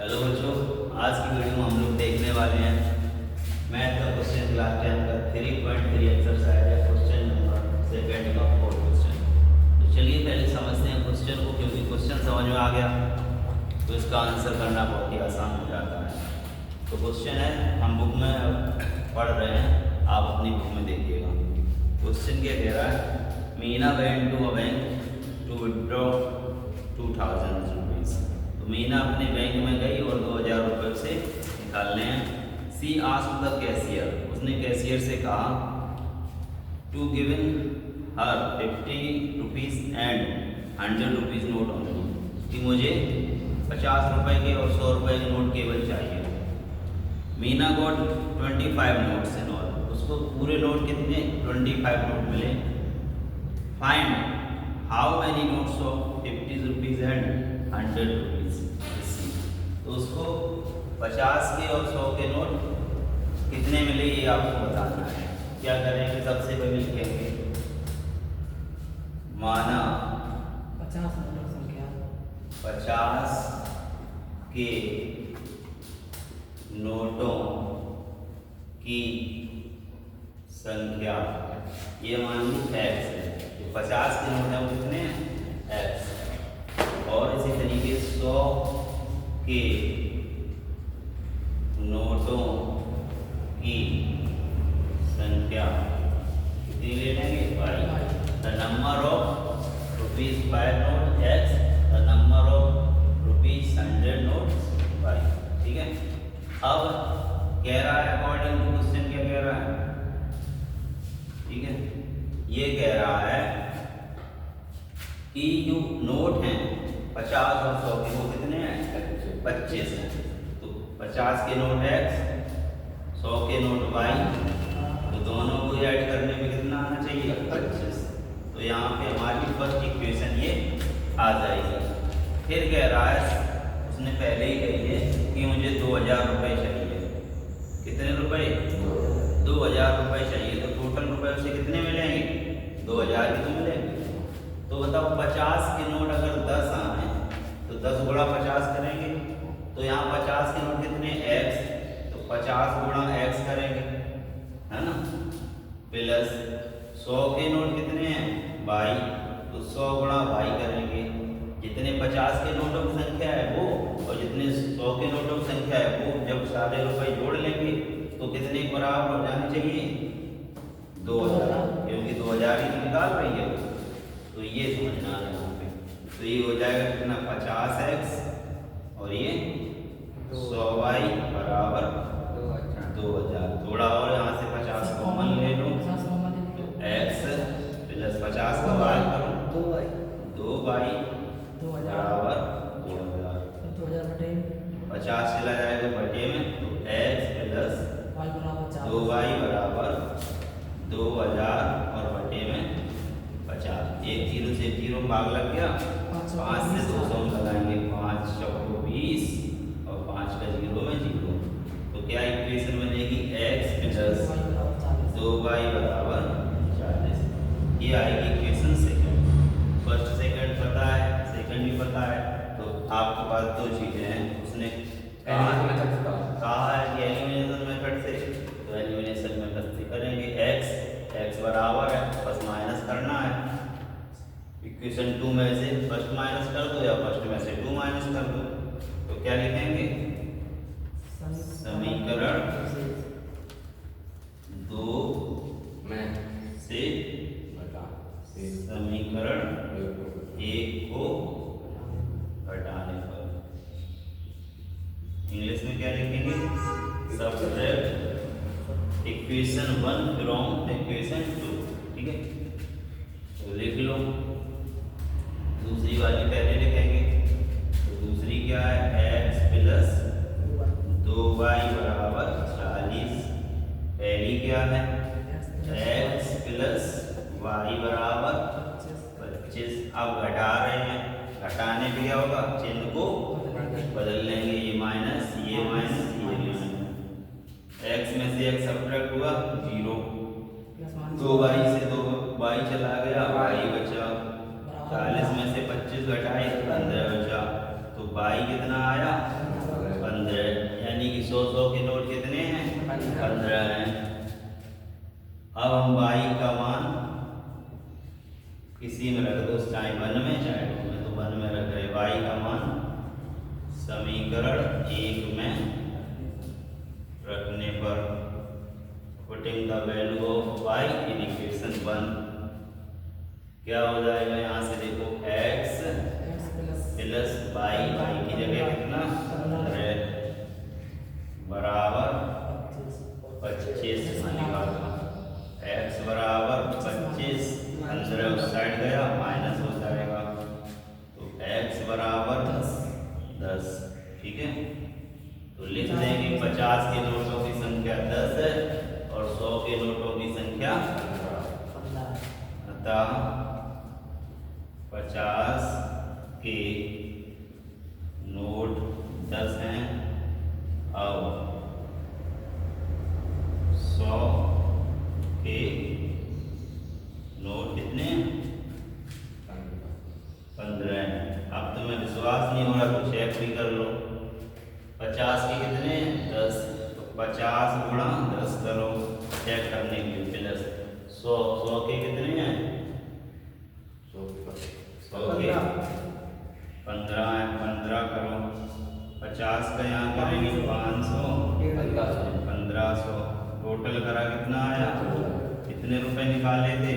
Hello बच्चों, आज की वीडियो में हम लोग देखने वाले हैं मैथ का क्वेश्चन क्लास 10 का 3.3 एक्सरसाइज है क्वेश्चन नंबर सेकंड का 4 क्वेश्चन। तो चलिए पहले समझते हैं क्वेश्चन को, क्योंकि क्वेश्चन समझ में आ गया तो इसका आंसर करना बहुत ही आसान हो जाता है। तो क्वेश्चन है, हम बुक में पढ़ रहे हैं, आप अपनी बुक में देखिएगा। क्वेश्चन क्या कह रहा है, Meena went to a bank to withdraw 2000 rupees. तो मीना अपने बैंक में गई और 2000 रुपये से निकालने हैं। सी आस्क्ड द कैशियर, उसने कैशियर से कहा to given her 50 rupees and 100 rupees note only, कि मुझे 50 रुपये के और 100 रुपये के नोट केवल चाहिए। Meena got 25 notes in all, उसको पूरे नोट कितने 25 नोट मिले। Find how many notes of 50 rupees and 100 rupees. तो उसको 50 के और 100 के नोट कितने मिले ये आपको बताना है। क्या करेंगे, सबसे पहले लिखेंगे माना 50 नंबर संख्या 50 के नोटों की संख्या, ये मान ली x है। तो 50 के नोट हैं वो कितने हैं x, और इसी तरीके 100 के नोटों की संख्या कितनी ले लेंगे y। The number of rupees 5 note x, the number of rupees 100 note y। ठीक है, अब कह रहा है अकॉर्डिंग टू क्वेश्चन, क्या कह रहा है, ठीक है, ये कह रहा है कि जो नोट हैं 50 और 100 के, वो कितने हैं 25 हैं। तो 50 के नोट x, 100 के नोट y, तो दोनों को ऐड करने में कितना आना चाहिए 25। तो यहाँ पे हमारी फर्स्ट इक्वेशन ये आ जाएगी। फिर कह रहा है, उसने पहले ही कही है कि मुझे 2000 रुपये चाहिए। कितने रुपए 2000 रुपये चाहिए। तो टोटल रुपए उसे कितने मिलेंगे 2000 ही तो मिलेंगे। तो बताओ 50 के नोट अगर 10 आए तो 10 गुणा 50 करेंगे। तो यहाँ 50 के नोट कितने x, तो 50 गुणा x करेंगे, है ना, प्लस 100 के नोट कितने हैं y, तो 100 गुणा y करेंगे। जितने 50 के नोटों की संख्या है वो और जितने 100 के नोटों की संख्या है वो जब सारे रुपए जोड़ लेंगे तो कितने बराबर हो जाने चाहिए 2000, क्योंकि 2000 ही निकाल रही है। तो ये समझना है यहाँ पे। तो ये हो जाएगा कितना 50x और ये 100y बराबर 2000। थोड़ा और यहाँ से 50 कॉमन ले लो, तो x प्लस 50 का y करो 2y बराबर 2000। 50 चला जाएगा बटे में, तो x प्लस 2y बराबर 2000 और बटे में 50। एक जीरो से जीरो भाग लग गया, 5 से 200 लगाएंगे, 5 चौको 20 और 5 का जीरो में जीरो। तो क्या इक्वेशन बनेगी x प्लस 2y बराबर 40। ये आएगी इक्वेशन सेकंड। फर्स्ट सेकंड पता है, सेकंड भी पता है, तो आपके पास दो चीजें हैं। उसने कहा है कि एलिमिनेशन मेथड से, तो एलिमिनेशन मेथड से करेंगे। x बराबर है, बस माइनस करना है। इक्वेशन 2 में से फर्स्ट माइनस कर दो या फर्स्ट में से 2 माइनस कर दो। तो क्या लिखेंगे, समीकरण 2 से समीकरण 1 को घटाने पर इंग्लिश में क्या लिखेंगे, सब्ट्रैक्ट इक्वेशन 1 फ्रॉम इक्वेशन 2। ठीक है, तो लिख लो। दूसरी वाली पहले लिखेंगे, तो दूसरी क्या है x प्लस 2y बराबर 40। पहली क्या है x प्लस y बराबर 25। अब घटा रहे हैं, घटाने पे क्या होगा, चिन्ह को बदल लेंगे, ये माइनस ये माइनस ये माइनस। x में से x सब्ट्रैक्ट हुआ 0, 2y से 2y चला गया, y बचा। 40 में से 25 घटाए 15 बचा, तो y कितना आया 15, यानी कि 100 के नोट कितने हैं? 15 हैं। अब हम y का मान किसी में रख दो, चाहे 1 में चाहे 2 में, तो 1 में रख रहे। y का मान समीकरण 1 में रखने पर putting the value of y in equation 1 क्या हो जाएगा? यहाँ से देखो x प्लस y की जगह कितना 15 बराबर 25 बनेगा। x बराबर 25, 15 उस साइड गया माइनस हो जाएगा, तो x बराबर 10। ठीक है, तो लिख देंगे 50 के नोटों की संख्या 10 है और 100 के नोटों की संख्या 15। अतः 50 के नोट 10 हैं। अब 100 के नोट कितने? 15 हैं। अब तुम्हें विश्वास नहीं हो रहा तो चेक भी कर लो। 50 के कितने? 10, तो 50 गुणा 10 करो चेक करने के लिए, प्लस 100 के कितने हैं? 100 के 15 है, 15 करो। 50 का यहाँ करेंगे 500, 1500, टोटल करा कितना आया? कितने रुपए निकाले थे?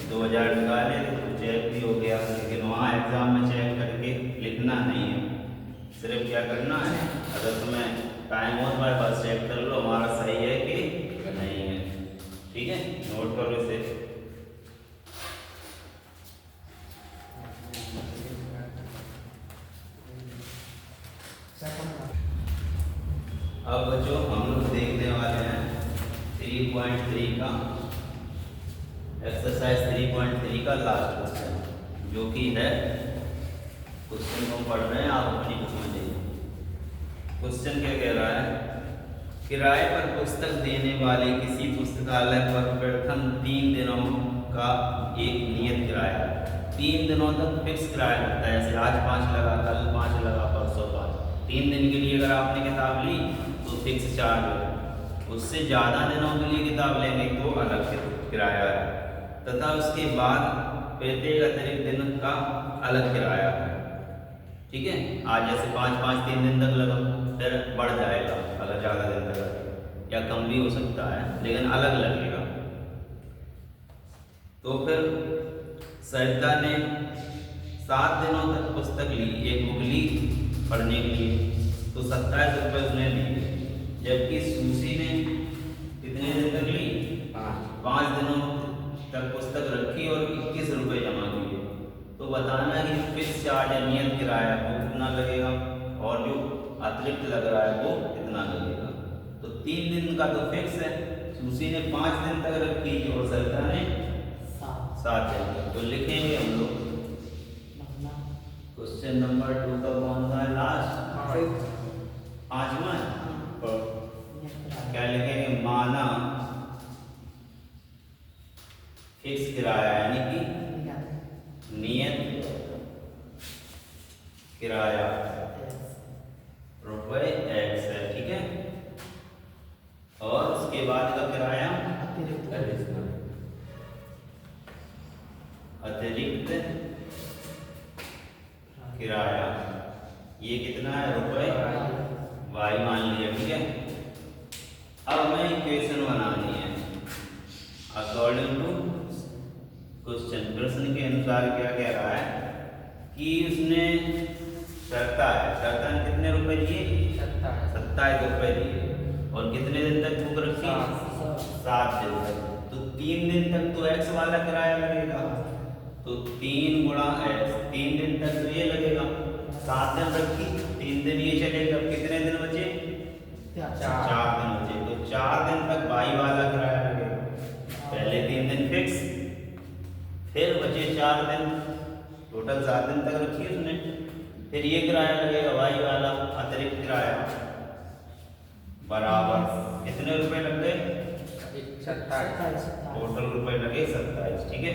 2000 निकाले थे, तो चेक भी हो गया। लेकिन वहाँ एग्जाम में चेक करके लिखना नहीं है, सिर्फ क्या करना है, अगर तुम्हें टाइम हो तो बस चेक कर लो हमारा सही है कि नहीं है। ठीक है, नोट करो इसे। अब बच्चों हम लोग देखने वाले हैं 3.3 का एक्सरसाइज 3.3 का लास्ट क्वेश्चन, जो कि है क्वेश्चन को पढ़ रहे हैं आप अपनी बुक में देखिए। क्वेश्चन क्या कह रहा है? किराए पर पुस्तक देने वाले किसी पुस्तकालय पर प्रथम 3 दिनों का एक नियत किराया, 3 दिनों तक फिक्स किराया लगता है। जैसे आज 5 लगा, कल 5 लगा, परसों 5। 3 दिन के लिए अगर आपने किताब ली तो फिक्स चार्ज है। उससे ज़्यादा दिनों के लिए किताब लेंगे तो अलग किराया है, तथा उसके बाद प्रत्येक अतिरिक्त दिन का अलग किराया है। ठीक है, आज जैसे 5 3 दिन तक लगा, फिर बढ़ जाएगा अगर ज़्यादा दिन तक लगे, या कम भी हो सकता है, लेकिन अलग लगेगा। तो फिर सरिता ने 7 दिनों तक पुस्तक ली, एक बुक ली पढ़ने के लिए, तो 27 रुपये उसने दिए। जबकि सूसी ने कितने दिन तक ली? 5 दिनों तक पुस्तक रखी और 21 रुपये जमा किए। तो बताना कि फिक्स चार्ज या नियत किराया वो कितना लगेगा और जो अतिरिक्त लग रहा है वो कितना लगेगा। तो 3 दिन का तो फिक्स है, सूसी ने 5 दिन तक रखी और सरिता ने 7 दिन तक। तो लिखेंगे हम लोग क्वेश्चन नंबर 2 का कौन सा है? लास्ट 5वां है। क्या लिखेंगे? माना फिक्स किराया यानी कि नियत किराया रुपए x है। ठीक है, और उसके बाद का किराया अतिरिक्त किराया, ये कितना है? रुपए y मान लिया। ठीक है, अब हमें इक्वेशन बनानी है अकॉर्डिंग टू क्वेश्चन। प्रश्न के अनुसार क्या कह रहा है कि उसने शर्ता ने कितने रुपए दिए? 27 रुपए दिए, और कितने दिन तक बुक रखी? 7 दिन तक। तो 3 दिन तक तो x वाला किराया लगेगा, तो 3 गुणा x, 3 दिन तक तो ये लगेगा। 7 दिन रखी, 3 दिन ये चलेगा, कितने दिन बचे? 4 दिन बचे। तो 4 दिन तक y वाला किराया लगेगा। पहले 3 दिन फिक्स, फिर बचे 4 दिन, टोटल 7 दिन तक रखी उसने। फिर ये किराया लगेगा y वाला अतिरिक्त किराया, बराबर कितने रुपए लग गए? 27। टोटल रुपए लगे 27। ठीक है,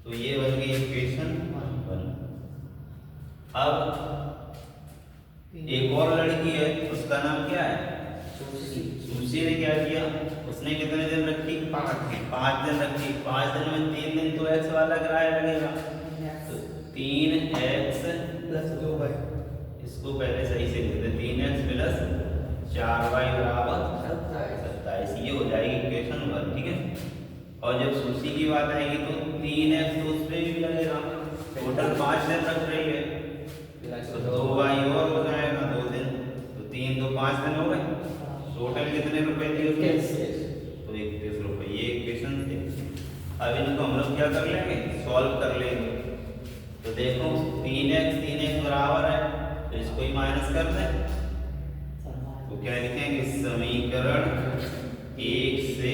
तो ये बन गई इक्वेशन 1। अब एक और लड़की है, उसका नाम क्या है? सुशी ने क्या किया, उसने कितने दिन रखी? 5 दिन रखी। 5 दिन में 3 दिन तो एक्स वाला किराया लगेगा, तो 3x प्लस 2y इसको पहले सही से लिखते, 3x प्लस 4y बराबर 27। ये हो जाएगी इक्वेशन 1, ठीक है। और जब सुशी की बात आएगी तो 3x तो उस पे भी लगेगा, टोटल 5 दिन रख रही है, तो 2y और हो जाएगा 2 दिन, तो 3 तो 5 दिन हो गए, टोटल कितने रुपए दिए उसके? तो 31 रुपए। ये इक्वेशन थे। अब इनको हम लोग क्या कर लेंगे? सॉल्व कर लेंगे। तो देखो 3x बराबर है, तो इसको ही माइनस कर दें, तो क्या लिखेंगे? समीकरण 1 से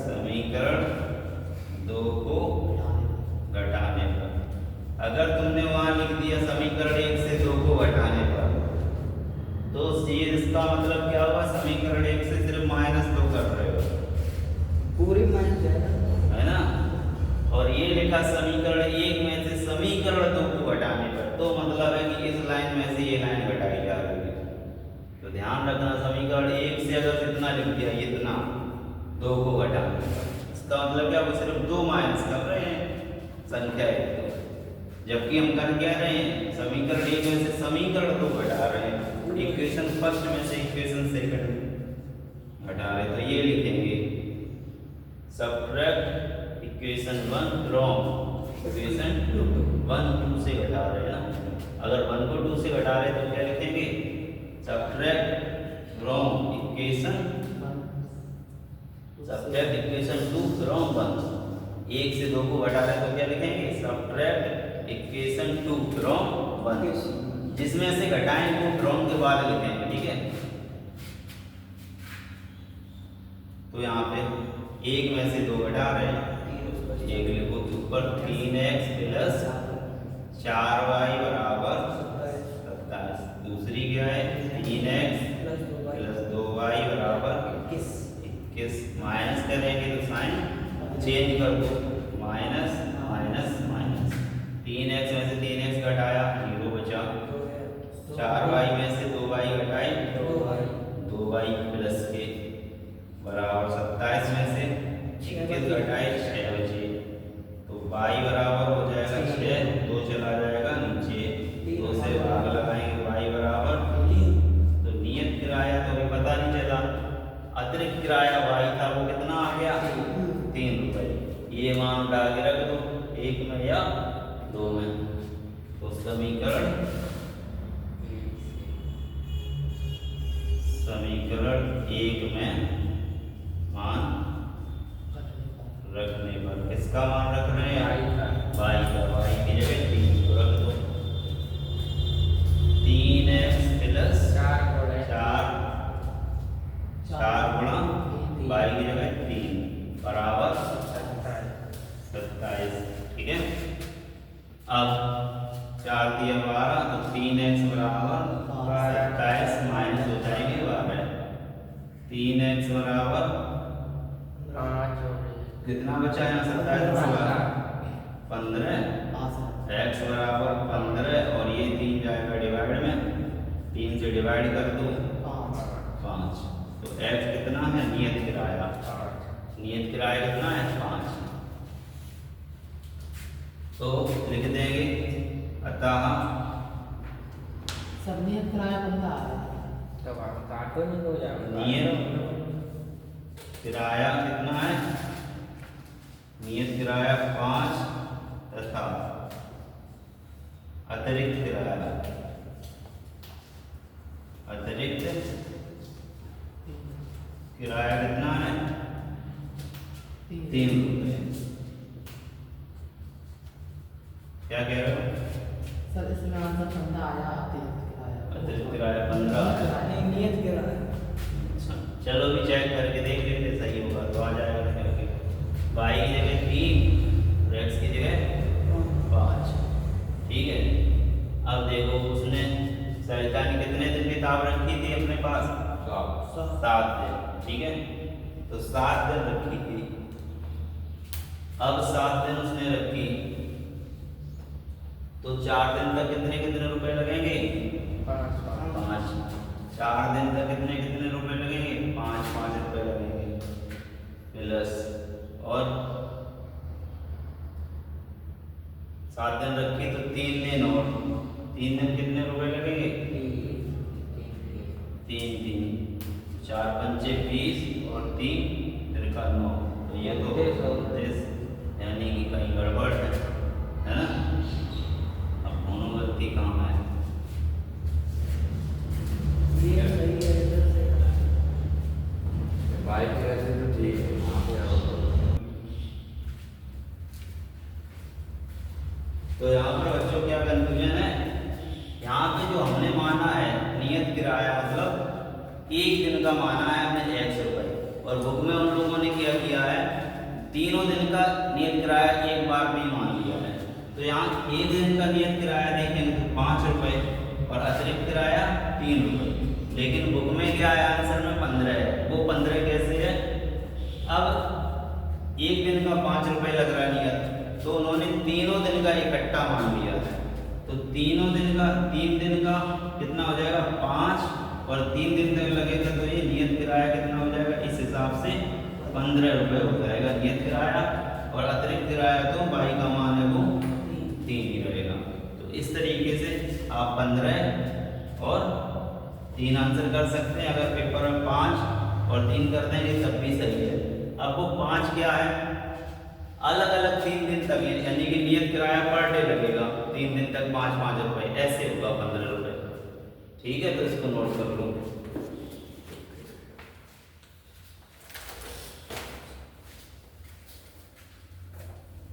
समीकरण 2 को घटाने पर। अगर तुमने वहां लिख दिया समीकरण 1 से 2 को घटाने पर, तो इसका मतलब क्या हुआ? समीकरण 1 से सिर्फ -2 कर रहे हो, पूरी माइनस जाएगा, है ना। और ये लिखा समीकरण 1 में से समीकरण 2 को घटाने पर, तो मतलब है कि इस लाइन में से ये लाइन घटाई जा रही है। तो ध्यान रखना, समीकरण 1 से अगर कितना लिख दिया, इतना 2 को घटाने पर, इसका मतलब क्या? वो सिर्फ 2 माइनस कर रहे हैं संख्या 1, जबकि हम कर क्या रहे हैं? समीकरण 1 में से समीकरण 2 घटा रहे हैं, इक्वेशन फर्स्ट में से इक्वेशन सेकंड घटा रहे। तो ये लिखेंगे सबट्रैक्ट इक्वेशन 1 फ्रॉम इक्वेशन 1 2 से घटा रहे हैं ना। अगर 1 को 2 से घटा रहे तो क्या लिखेंगे? Subtract from equation 2 from 1। 1 से 2 को घटा रहे तो क्या लिखेंगे? Subtract equation 2 from 1। जिसमें से घटाएंगे वो फ्रॉम के बाद लिखेंगे, ठीक है। तो यहाँ पे 1 में से 2 घटा रहे हैं, एक लिखो तो ऊपर 3x प्लस 4y बराबर 27। दूसरी क्या है? 3x प्लस 2y बराबर 21। माइनस करेंगे तो साइन चेंज कर दो, माइनस माइनस माइनस। 3x में से 3x घटाया, 0 बचा। 4y में से 2y घटाए, 2y प्लस के बराबर 27 में से 21 घटाए, 6 बचे। तो y बराबर हो जाएगा 6, 2 चला जाएगा नीचे, 2 से भाग लगाएंगे, y बराबर। तो नियत किराया तो अभी पता नहीं चला, अतिरिक्त किराया y था, वो कितना आ गया? 3 रुपए। ये मान उठा के रख दो 1 में या 2 में। तो समीकरण 1 में मान रखने पर, किसका मान रख रहे हैं? y का। y की जगह 3 को रख दो। 3x प्लस 4 गुणा y की जगह 3 बराबर 27, ठीक है। अब 4 दिया 12, तो 3x बराबर 27 माइनस हो जाएंगे 12। 3x बराबर कितना बचा यहाँ? 27 15, x बराबर 15, और ये 3 जाएगा डिवाइड में, 3 से डिवाइड कर दो 5। तो x कितना है? नियत किराया। नियत किराया कितना है? 5। तो लिख देंगे अतः सब नियत किराया बनता है, नियत किराया कितना है? नियत किराया 5 तथा अतिरिक्त किराया, अतिरिक्त किराया कितना है? 3 रुपए। क्या कह रहे हो? सर इसमें आंसर 15 आया, अतिरिक्त किराया 15 है। नियत किराया। अच्छा, चलो भी चेक करके देख लेते, सही होगा तो आ जाएगा करके। y की जगह 3 और x की जगह 5, ठीक है। अब देखो उसने सरिता ने कितने दिन किताब रखी थी अपने पास? 7 दिन, ठीक है। तो 7 दिन रखी थी। अब 7 दिन उसने रखी, तो 4 दिन तक कितने कितने रुपए लगेंगे? 5। 4 दिन का कितने कितने रुपए लगेंगे? 5 रुपए लगेंगे प्लस, और 7 दिन रखी तो 3 दिन, और 3 दिन कितने रुपए लगेंगे? 3 4 पंचे 20 और 3 त्रिका 9। तो ये तो 29, यानी कि कहीं गड़बड़ है ना? अब दोनों गलती कहाँ है? ये सही है, इधर से बाइक कैसे तो ठीक है, वहाँ पे आओ तो यहाँ पर बच्चों क्या कंफ्यूजन है? यहाँ पे जो हमने माना है नियत किराया, मतलब 1 दिन का माना है हमने 100 रुपये, और बुक में उन लोगों ने क्या किया है, तीनों दिन का नियत किराया एक बार में ही मान लिया है। तो यहाँ 1 दिन का नियत किराया देखेंगे तो 5 रुपये और अतिरिक्त किराया 3 रुपये, लेकिन बुक में क्या है आंसर में 15 है। वो 15 कैसे है? अब 1 दिन का 5 रुपये लग रहा है नियत, तो उन्होंने तीनों दिन का इकट्ठा मान लिया है। तो तीनों दिन का, 3 दिन का कितना हो जाएगा? 5, और 3 दिन तक लगेगा तो ये नियत किराया कितना हो जाएगा? इस हिसाब से 15 रुपये हो जाएगा नियत किराया, और अतिरिक्त किराया तो बाई का मान है वो 3 ही रहेगा। तो इस तरीके से आप 15 और 3 आंसर कर सकते हैं। अगर पेपर में 5 और 3 कर देंगे तब भी सही है। अब वो 5 क्या है? अलग अलग 3 दिन तक, यानी कि नियत किराया पर डे लगेगा 3 दिन तक 5 रुपये, ऐसे होगा 15 रुपये। ठीक है, तो इसको नोट कर लो।